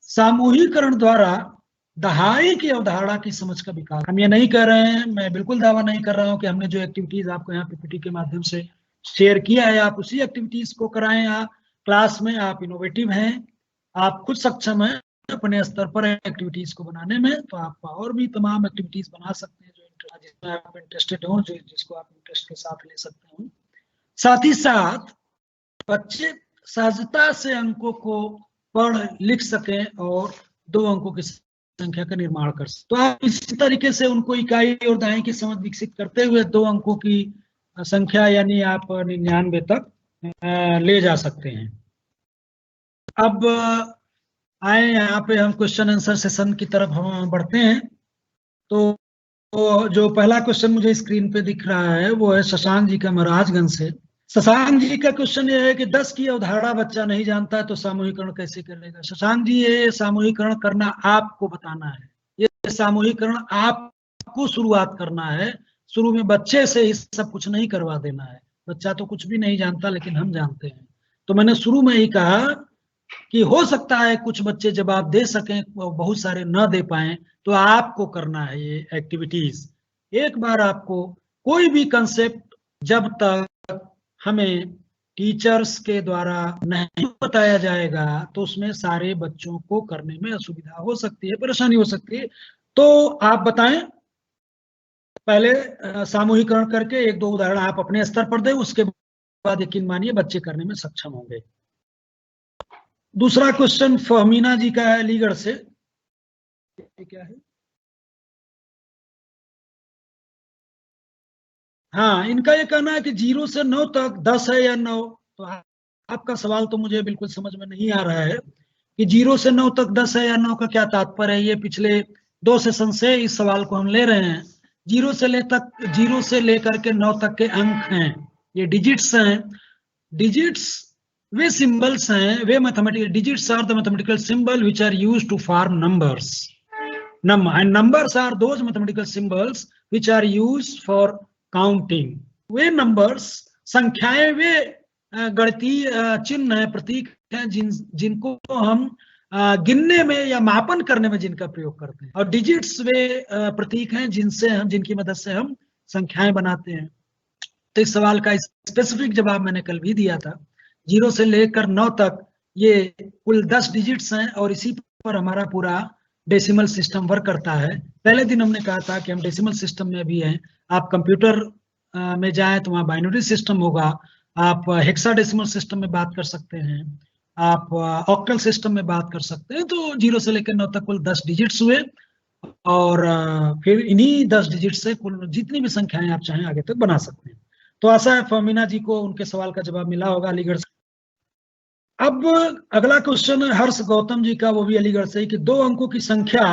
सामूहिकरण द्वारा दहाई की अवधारणा की समझ का विकास। हम ये नहीं कर रहे हैं, मैं बिल्कुल दावा नहीं कर रहा हूं कि हमने जो एक्टिविटीज आपको यहाँ पीपीटी के माध्यम से शेयर किया है आप उसी एक्टिविटीज को कराएं। आप क्लास में आप इनोवेटिव हैं, आप खुद सक्षम हैं अपने स्तर पर एक्टिविटीज को बनाने में, तो आप और भी तमाम एक्टिविटीज बना सकते हैं जिसमें आप इंटरेस्टेड हो, जिसको आप इंटरेस्ट के साथ ले सकते हो। साथ ही साथ बच्चे सहजता से अंकों को पढ़ लिख सकें और 2 अंकों की संख्या का निर्माण कर सकते। तो आप इसी तरीके से उनको इकाई और दहाई की समझ विकसित करते हुए 2 अंकों की संख्या यानी आप 99 तक ले जा सकते हैं। अब आए यहाँ पे हम क्वेश्चन आंसर सेशन की तरफ हम बढ़ते हैं। तो जो पहला क्वेश्चन मुझे स्क्रीन पे दिख रहा है वो है शशांक जी का महाराजगंज से। शशांक जी का क्वेश्चन ये है कि 10 की अवधारणा बच्चा नहीं जानता है तो सामूहिकरण कैसे करेगा। शशांक जी, ये सामूहिकरण करना आपको बताना है, ये सामूहिकरण आपको शुरुआत करना है। शुरू में बच्चे से ही सब कुछ नहीं करवा देना है। बच्चा तो कुछ भी नहीं जानता, लेकिन हम जानते हैं। तो मैंने शुरू में ही कहा कि हो सकता है कुछ बच्चे जवाब दे सकें, बहुत सारे न दे पाए, तो आपको करना है ये एक्टिविटीज। एक बार आपको कोई भी कंसेप्ट जब तक हमें टीचर्स के द्वारा नहीं बताया जाएगा तो उसमें सारे बच्चों को करने में असुविधा हो सकती है, परेशानी हो सकती है। तो आप बताएं, पहले सामूहिकरण करके एक दो उदाहरण आप अपने स्तर पर दें, उसके बाद यकीन मानिए बच्चे करने में सक्षम होंगे। दूसरा क्वेश्चन फहमीना जी का है अलीगढ़ से। क्या है? हाँ, इनका ये कहना है कि 0 से 9 तक 10 है या 9। तो आपका सवाल तो मुझे बिल्कुल समझ में नहीं आ रहा है कि 0 से 9 तक 10 है या 9 का क्या तात्पर्य है। ये पिछले 2 सेशन से इस सवाल को हम ले रहे हैं। 0 से लेकर के 9 तक के अंक हैं, ये डिजिट्स हैं। डिजिट्स वे सिंबल्स हैं, वे mathematical digits are the mathematical symbol which are used to form numbers. and numbers are those mathematical symbols which are used for counting. Way numbers, संख्याएं वे गणितीय चिन्ह है, प्रतीक हैं जिनको हम गिनने में या मापन करने में जिनका प्रयोग करते हैं। और डिजिट्स वे प्रतीक हैं जिनकी मदद से हम संख्याएं बनाते हैं। तो इस सवाल का स्पेसिफिक जवाब मैंने कल भी दिया था। 0 से लेकर 9 तक ये कुल 10 डिजिट्स हैं और इसी पर हमारा पूरा डेसिमल सिस्टम वर्क करता है। पहले दिन हमने कहा था कि हम डेसिमल सिस्टम में भी हैं। आप कंप्यूटर में जाएं तो वहाँ बाइनरी सिस्टम होगा, आप हेक्साडेसिमल सिस्टम में बात कर सकते हैं, आप ऑक्टल सिस्टम में बात कर सकते हैं। तो 0 से लेकर 9 तक कुल 10 डिजिट्स हुए और फिर इन्हीं 10 डिजिट से कुल जितनी भी संख्याएं आप चाहें आगे तक बना सकते हैं। तो आशा है फहमीना जी को उनके सवाल का जवाब मिला होगा अलीगढ़ से। अब अगला क्वेश्चन है हर्ष गौतम जी का, वो भी अलीगढ़ से, कि 2 अंकों की संख्या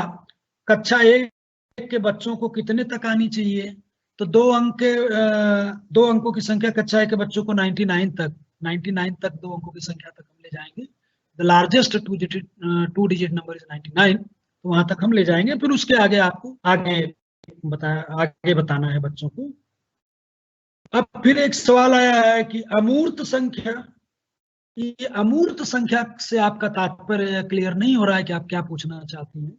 कक्षा 1 के बच्चों को कितने तक आनी चाहिए। तो 2 अंकों की संख्या कक्षा 1 के बच्चों को 99 तक 2 अंकों की संख्या तक हम ले जाएंगे। The largest 2 digit number is 99, तो वहां तक हम ले जाएंगे। फिर उसके आगे आपको आगे बताना है बच्चों को। अब फिर एक सवाल आया है कि अमूर्त संख्या, ये अमूर्त संख्या से आपका तात्पर्य क्लियर नहीं हो रहा है कि आप क्या पूछना चाहती हैं।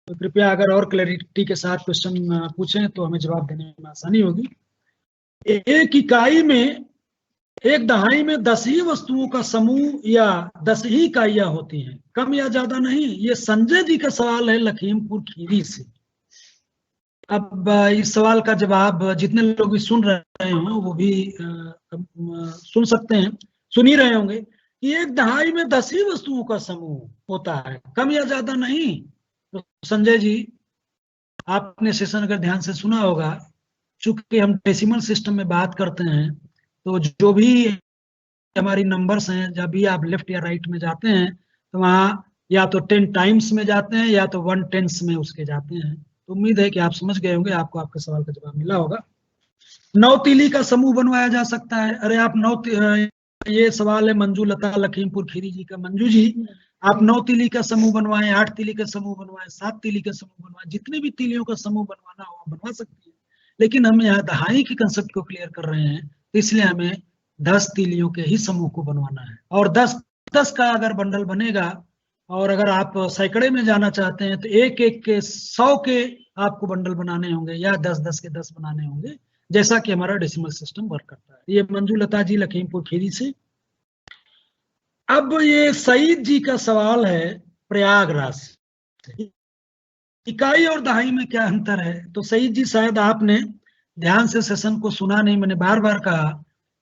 तो कृपया अगर और क्लैरिटी के साथ क्वेश्चन पूछें तो हमें जवाब देने में आसानी होगी। एक इकाई में, एक दहाई में 10 ही वस्तुओं का समूह या 10 ही इकाइयां होती हैं, कम या ज्यादा नहीं। ये संजय जी का सवाल है लखीमपुर खीरी से। अब इस सवाल का जवाब जितने लोग भी सुन रहे हो वो भी सुन सकते हैं, सुन ही रहे होंगे कि एक दहाई में 10 ही वस्तुओं का समूह होता है, कम या ज्यादा नहीं। तो संजय जी, आपने सेशन अगर ध्यान से सुना होगा, चूंकि हम डेसिमल सिस्टम में बात करते हैं तो जो भी हमारी नंबर्स हैं, जब भी आप लेफ्ट या राइट में जाते हैं तो वहाँ या तो 10 टाइम्स में जाते हैं या तो 1/10 में उसके जाते हैं। तो उम्मीद है कि आप समझ गए होंगे, आपको आपके सवाल का जवाब मिला होगा। 9 तीली का समूह बनवाया जा सकता है। अरे आप ये सवाल है मंजू लता लखीमपुर खीरी जी का। मंजू जी, आप 9 तीली का समूह बनवाएं, 8 तीली का समूह बनवाएं, 7 तीली का समूह बनवाएं, जितने भी तीलियों का समूह बनवाना हो बनवा सकती है। लेकिन हम यहाँ दहाई के कंसेप्ट को क्लियर कर रहे हैं, तो इसलिए हमें 10 तीलियों के ही समूह को बनवाना है। और 10 का अगर बंडल बनेगा, और अगर आप सैकड़े में जाना चाहते हैं तो 1 के 100 के आपको बंडल बनाने होंगे या 10 के 10 बनाने होंगे, जैसा कि हमारा डेसिमल सिस्टम वर्क करता है। ये मंजू लता जी लखीमपुर खीरी से। अब ये सईद जी का सवाल है प्रयागराज से, इकाई और दहाई में क्या अंतर है। तो सईद जी, शायद आपने ध्यान से सेशन को सुना नहीं। मैंने बार बार कहा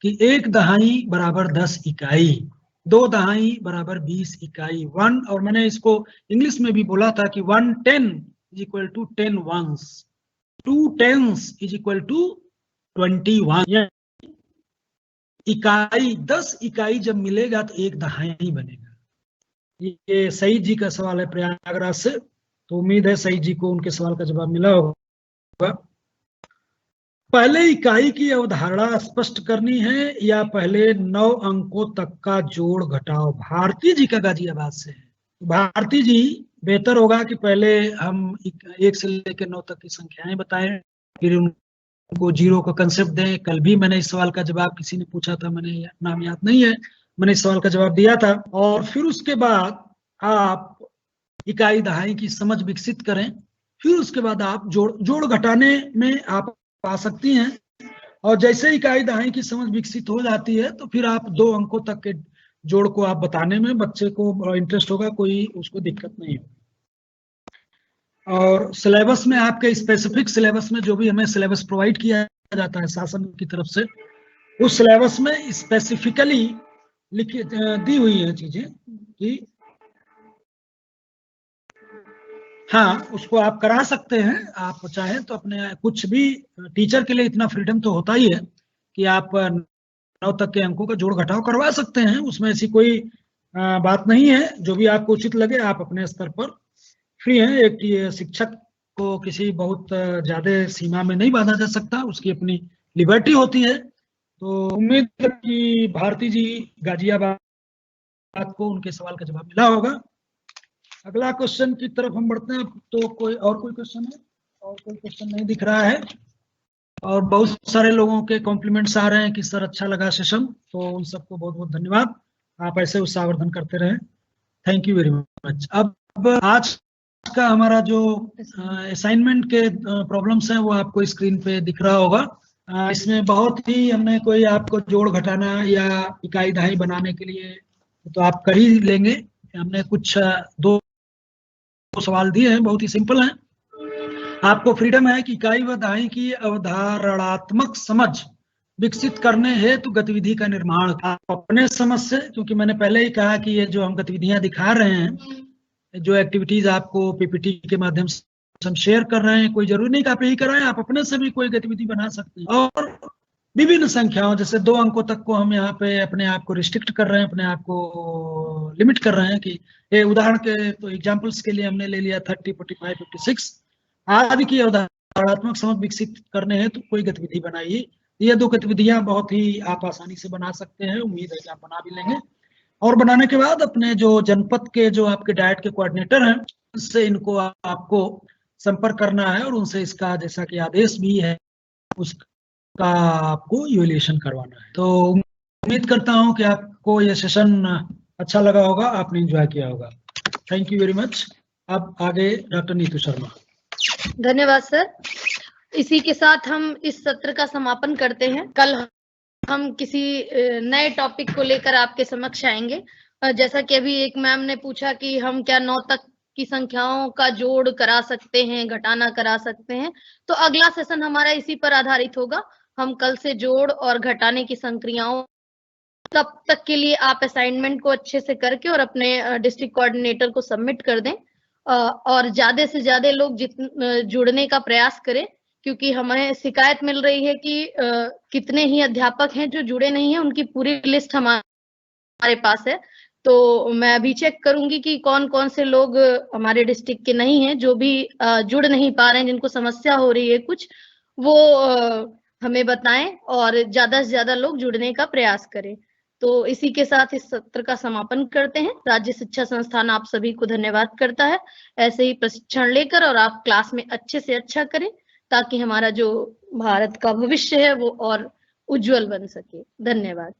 कि 1 दहाई बराबर 10 इकाई, 2 दहाई बराबर 20 इकाई। 1, और मैंने इसको इंग्लिश में भी बोला था कि 1 10 is equal to 10 ones, 2 10s is equal to 21। इकाई 10 इकाई जब मिलेगा तो 1 दहाई बनेगा। ये सईद जी का सवाल है प्रयागराज से। तो उम्मीद है सईद जी को उनके सवाल का जवाब मिला होगा। पहले इकाई की अवधारणा स्पष्ट करनी है या पहले 9 अंकों तक का जोड़ घटाव? भारती जी का गाजियाबाद से है। भारती जी, बेहतर होगा कि पहले हम 1 से लेकर 9 तक की संख्याएं बताएं, फिर उनको जीरो का कंसेप्ट दें। कल भी मैंने इस सवाल का जवाब, किसी ने पूछा था, मैंने नाम याद नहीं है, मैंने इस सवाल का जवाब दिया था। और फिर उसके बाद आप इकाई दहाई की समझ विकसित करें, फिर उसके बाद आप जोड़ घटाने में आप आ सकती हैं। और जैसे इकाई दहाई की समझ विकसित हो जाती है तो फिर आप 2 अंकों तक के जोड़ को आप बताने में बच्चे को इंटरेस्ट होगा, कोई उसको दिक्कत नहीं होगी। और सिलेबस में, आपके स्पेसिफिक सिलेबस में, जो भी हमें सिलेबस प्रोवाइड किया जाता है शासन की तरफ से, उस सिलेबस में स्पेसिफिकली लिखी दी हुई है चीजें कि हाँ, उसको आप करा सकते हैं। आप चाहें तो अपने, कुछ भी टीचर के लिए इतना फ्रीडम तो होता ही है कि आप 9 तक के अंकों का जोड़ घटाव करवा सकते हैं, उसमें ऐसी कोई बात नहीं है। जो भी आपको उचित लगे आप अपने स्तर पर फ्री हैं। एक शिक्षक को किसी बहुत ज्यादा सीमा में नहीं बांधा जा सकता, उसकी अपनी लिबर्टी होती है। तो उम्मीद है कि भारती जी गाजियाबाद को उनके सवाल का जवाब मिला होगा। अगला क्वेश्चन की तरफ हम बढ़ते हैं। तो कोई क्वेश्चन है? और कोई क्वेश्चन नहीं दिख रहा है। और बहुत सारे लोगों के कॉम्प्लीमेंट्स आ रहे हैं कि सर अच्छा लगा सेशन, तो उन सबको बहुत बहुत धन्यवाद। आप ऐसे उत्साहवर्धन करते रहें। Thank you very much. अब आज का हमारा जो असाइनमेंट के प्रॉब्लम्स हैं वो आपको स्क्रीन पे दिख रहा होगा। इसमें बहुत ही हमने कोई आपको जोड़ घटाना या इकाई दहाई बनाने के लिए तो आप कर ही लेंगे। हमने कुछ 2 सवाल दिए हैं, बहुत ही सिंपल हैं। आपको फ्रीडम है कि इकाई व दहाई की अवधारणात्मक समझ विकसित करने हेतु गतिविधि का निर्माण आप अपने समझ से, क्योंकि मैंने पहले ही कहा कि ये जो हम गतिविधियां दिखा रहे हैं, जो एक्टिविटीज आपको पीपीटी के माध्यम से हम शेयर कर रहे हैं, कोई जरूरी नहीं कि आप यही कराएं, आप अपने से भी कोई गतिविधि बना सकते हैं। और विभिन्न संख्याओं, जैसे 2 अंकों तक को हम यहाँ पे अपने आप को रिस्ट्रिक्ट कर रहे हैं, अपने आप को लिमिट कर रहे हैं कि ये उदाहरण के, तो एग्जांपल्स के लिए हमने ले लिया 30, 45, 56 आदि की अवधारणात्मक समझ विकसित करने हैं तो कोई गतिविधि बनाइए। ये 2 गतिविधियां बहुत ही आप आसानी से बना सकते हैं, उम्मीद है कि आप बना भी लेंगे। और बनाने के बाद अपने जो जनपद के जो आपके डाइट के कोऑर्डिनेटर हैं, उससे इनको आपको संपर्क करना है और उनसे इसका, जैसा कि आदेश भी है, उसका आपको इवैल्यूएशन करवाना है। तो उम्मीद करता हूं कि आपको ये सेशन अच्छा लगा होगा, आपने एंजॉय किया होगा। Thank you very much. अब आगे डॉक्टर नीतू शर्मा। धन्यवाद सर। इसी के साथ हम इस सत्र का समापन करते हैं। कल हम किसी नए टॉपिक को लेकर आपके समक्ष आएंगे। जैसा कि अभी एक मैम ने पूछा कि हम क्या 9 तक की संख्याओं का जोड़ करा सकते हैं, घटाना करा सकते हैं, तो अगला सेशन हमारा इसी पर आधारित होगा। हम कल से जोड़ और घटाने की संक्रियाओं, तब तक के लिए आप असाइनमेंट को अच्छे से करके और अपने डिस्ट्रिक्ट कोऑर्डिनेटर को सबमिट कर दें। और ज्यादा से ज्यादा लोग जुड़ने का प्रयास करें, क्योंकि हमें शिकायत मिल रही है कि कितने ही अध्यापक हैं जो जुड़े नहीं हैं, उनकी पूरी लिस्ट हमारे पास है। तो मैं अभी चेक करूंगी कि कौन कौन से लोग हमारे डिस्ट्रिक्ट के नहीं हैं, जो भी जुड़ नहीं पा रहे हैं, जिनको समस्या हो रही है कुछ, वो हमें बताएं और ज्यादा से ज्यादा लोग जुड़ने का प्रयास करें। तो इसी के साथ इस सत्र का समापन करते हैं। राज्य शिक्षा संस्थान आप सभी को धन्यवाद करता है। ऐसे ही प्रशिक्षण लेकर और आप क्लास में अच्छे से अच्छा करें, ताकि हमारा जो भारत का भविष्य है वो और उज्जवल बन सके। धन्यवाद।